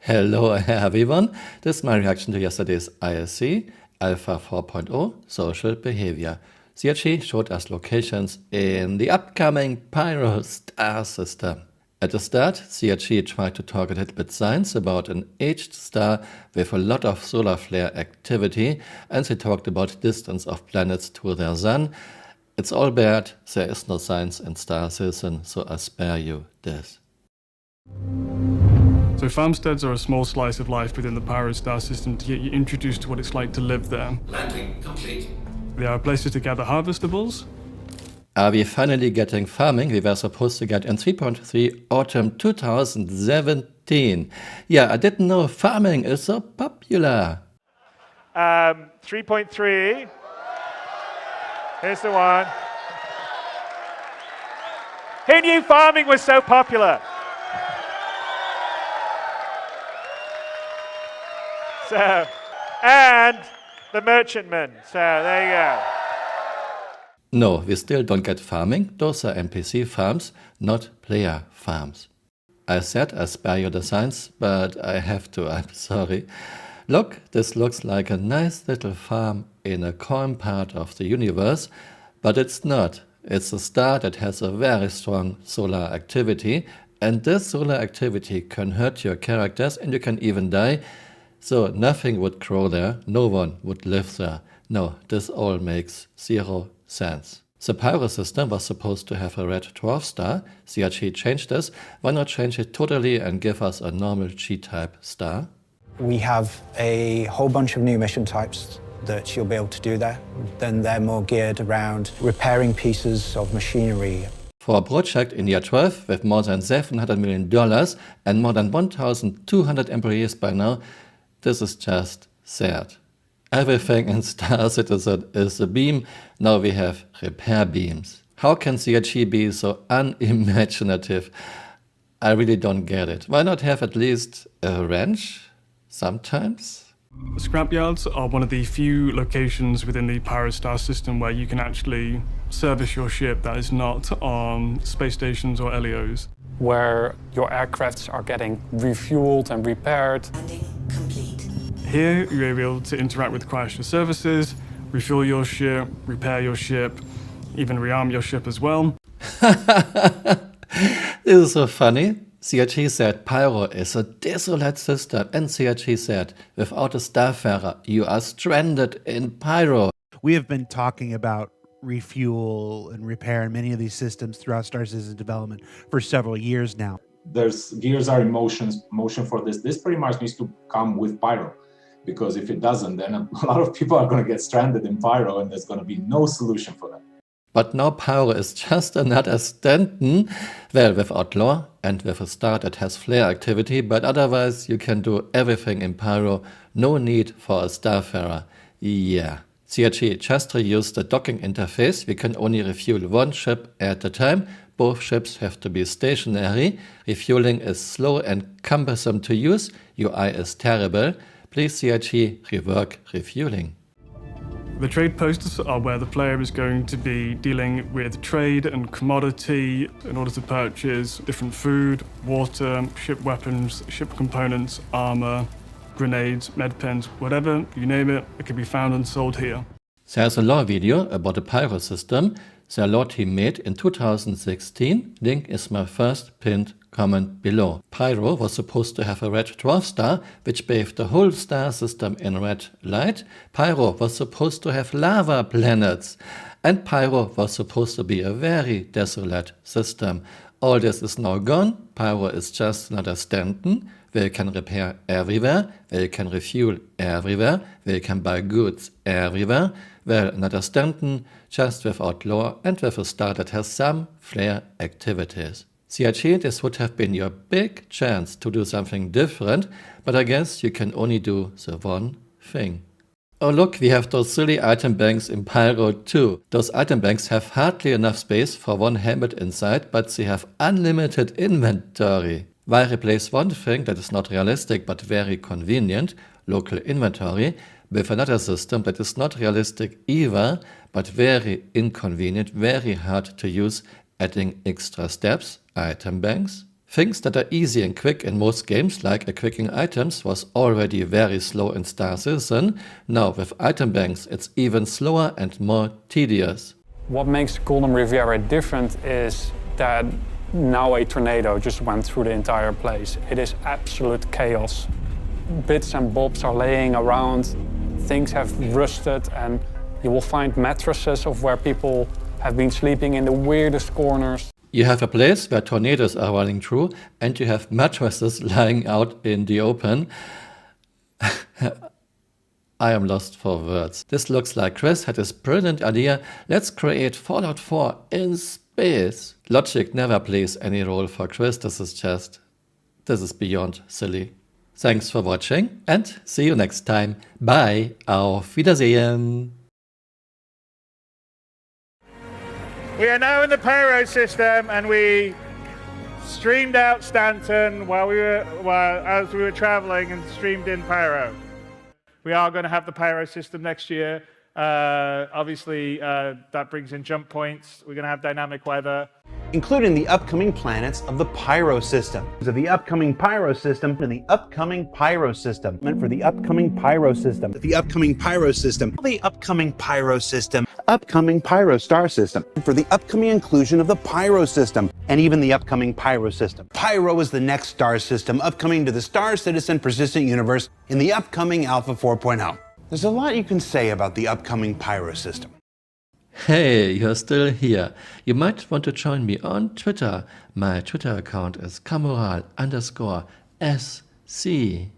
Hello everyone, this is my reaction to yesterday's ISC Alpha 4.0 social behavior. CRG showed us locations in the upcoming Pyro star system. At the start, CRG tried to talk a little bit science about an aged star with a lot of solar flare activity, and they talked about distance of planets to their sun. It's all bad, there is no science in star system, so I spare you this. So farmsteads are a small slice of life within the Pyro star system to get you introduced to what it's like to live there. Landing complete. They are places to gather harvestables. Are we finally getting farming we were supposed to get in 3.3 autumn 2017? Yeah, I didn't know farming is so popular. 3.3. Here's the one. Who knew farming was so popular? So, and the merchantman. So there you go. No, we still don't get farming. Those are NPC farms, not player farms. I said I spare you the science, but I have to, I'm sorry. Look, this looks like a nice little farm in a calm part of the universe, but it's not. It's a star that has a very strong solar activity, and this solar activity can hurt your characters and you can even die. So nothing would grow there, no one would live there. No, this all makes zero sense. The Pyro system was supposed to have a red dwarf star. CRG changed this. Why not change it totally and give us a normal G-type star? We have a whole bunch of new mission types that you'll be able to do there. Then they're more geared around repairing pieces of machinery. For a project in year 12 with more than $700 million and more than 1,200 employees by now, this is just sad. Everything in Star Citizen is a beam, now we have repair beams. How can CRG be so unimaginative? I really don't get it. Why not have at least a wrench? Sometimes? Scrapyards are one of the few locations within the Pyro star system where you can actually service your ship that is not on space stations or LEOs. Where your aircrafts are getting refueled and repaired. Landing complete. Here, you're able to interact with Chrysler services, refuel your ship, repair your ship, even rearm your ship as well. This is so funny. CRG said Pyro is a desolate system, and CRG said, without a starfarer, you are stranded in Pyro. We have been talking about refuel and repair in many of these systems throughout Star Citizen development for several years now. There's gears are in motion for this. This pretty much needs to come with Pyro, because if it doesn't, then a lot of people are going to get stranded in Pyro and there's going to be no solution for them. But now Pyro is just another Stanton, well, without lore and with a star that has flare activity, but otherwise you can do everything in Pyro, no need for a starfarer. Yeah. CRG just reused the docking interface. We can only refuel one ship at a time. Both ships have to be stationary. Refueling is slow and cumbersome to use. UI is terrible. Please CRG rework refueling. The trade posts are where the player is going to be dealing with trade and commodity in order to purchase different food, water, ship weapons, ship components, armor, grenades, med pens, whatever, you name it, it can be found and sold here. There's a lore video about the Pyro system the lore team made in 2016. Link is my first pinned comment below. Pyro was supposed to have a red dwarf star, which bathed the whole star system in red light. Pyro was supposed to have lava planets. And Pyro was supposed to be a very desolate system. All this is now gone. Pyro is just another Stanton, where you can repair everywhere, where you can refuel everywhere, where you can buy goods everywhere. Well, another Stanton, just without lore and with a star that has some flare activities. CRG, this would have been your big chance to do something different, but I guess you can only do the one thing. Oh look, we have those silly item banks in Pyro too. Those item banks have hardly enough space for one helmet inside, but they have unlimited inventory. Why replace one thing that is not realistic but very convenient, local inventory, with another system that is not realistic either, but very inconvenient, very hard to use, adding extra steps, item banks? Things that are easy and quick in most games, like equipping items, was already very slow in Star Citizen. Now with item banks, it's even slower and more tedious. What makes Golden Riviera different is that now a tornado just went through the entire place. It is absolute chaos. Bits and bobs are laying around, things have rusted, and you will find mattresses of where people have been sleeping in the weirdest corners. You have a place where tornadoes are running through, and you have mattresses lying out in the open. I am lost for words. This looks like Chris had this brilliant idea. Let's create Fallout 4 in space. Logic never plays any role for Chris. This is beyond silly. Thanks for watching and see you next time. Bye. Auf Wiedersehen. We are now in the Pyro system, and we streamed out Stanton as we were traveling and streamed in Pyro. We are going to have the Pyro system next year. Obviously, that brings in jump points. We're going to have dynamic weather, including the upcoming planets of the Pyro system. So the upcoming Pyro system and the upcoming Pyro system. Meant for the upcoming Pyro system. The upcoming Pyro system. The upcoming Pyro system. Upcoming Pyro star system. For the upcoming inclusion of the Pyro system. And even the upcoming Pyro system. Pyro is the next star system upcoming to the Star Citizen persistent universe in the upcoming Alpha 4.0. There's a lot you can say about the upcoming Pyro system. Hey, you're still here. You might want to join me on Twitter. My Twitter account is Camural_SC.